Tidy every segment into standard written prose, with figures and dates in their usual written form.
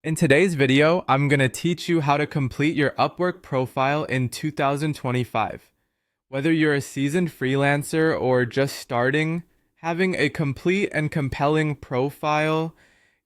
In today's video, I'm going to teach you how to complete your Upwork profile in 2025. Whether you're a seasoned freelancer or just starting, having a complete and compelling profile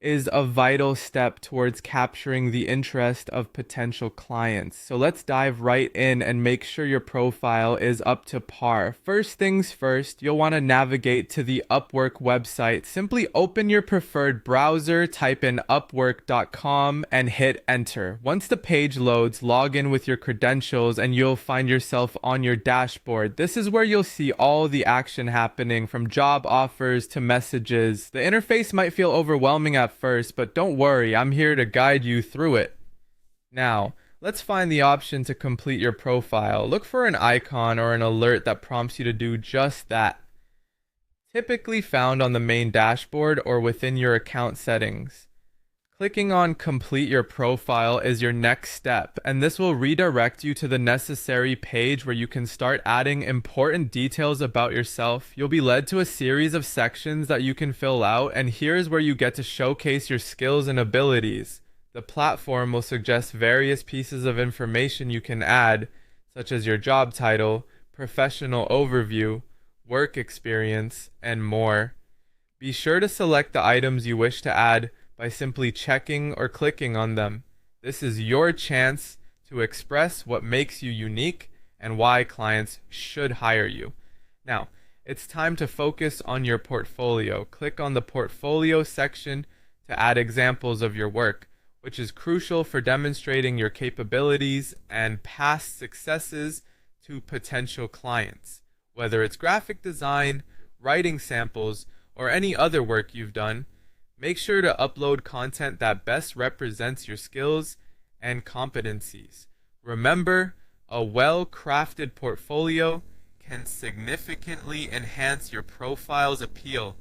is a vital step towards capturing the interest of potential clients. So let's dive right in and make sure your profile is up to par. First things first, you'll want to navigate to the Upwork website. Simply open your preferred browser, type in upwork.com and hit enter. Once the page loads, log in with your credentials and you'll find yourself on your dashboard. This is where you'll see all the action happening, from job offers to messages. The interface might feel overwhelming at first, but don't worry, I'm here to guide you through it. Now, let's find the option to complete your profile. Look for an icon or an alert that prompts you to do just that. Typically found on the main dashboard or within your account settings. Clicking on Complete Your Profile is your next step, and this will redirect you to the necessary page where you can start adding important details about yourself. You'll be led to a series of sections that you can fill out, and here's where you get to showcase your skills and abilities. The platform will suggest various pieces of information you can add, such as your job title, professional overview, work experience, and more. Be sure to select the items you wish to add by simply checking or clicking on them. This is your chance to express what makes you unique and why clients should hire you. Now, it's time to focus on your portfolio. Click on the portfolio section to add examples of your work, which is crucial for demonstrating your capabilities and past successes to potential clients. Whether it's graphic design, writing samples, or any other work you've done, make sure to upload content that best represents your skills and competencies. Remember, a well-crafted portfolio can significantly enhance your profile's appeal.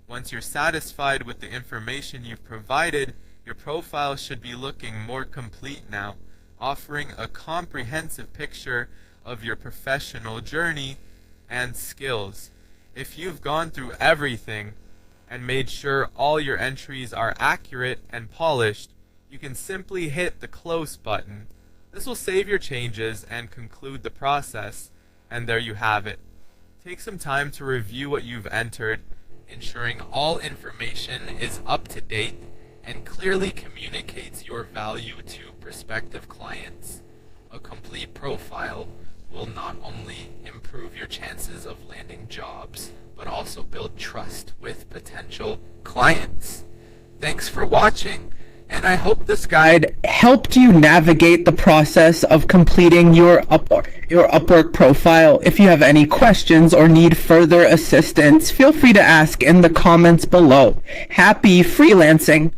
Once you're satisfied with the information you've provided, your profile should be looking more complete now, offering a comprehensive picture of your professional journey and skills. If you've gone through everything and made sure all your entries are accurate and polished, you can simply hit the close button. This will save your changes and conclude the process, and there you have it. Take some time to review what you've entered, ensuring all information is up to date and clearly communicates your value to prospective clients. A complete profile will not only improve your chances of landing jobs, but also build trust with potential clients. Thanks for watching, and I hope this guide helped you navigate the process of completing your Upwork profile. If you have any questions or need further assistance, feel free to ask in the comments below. Happy freelancing!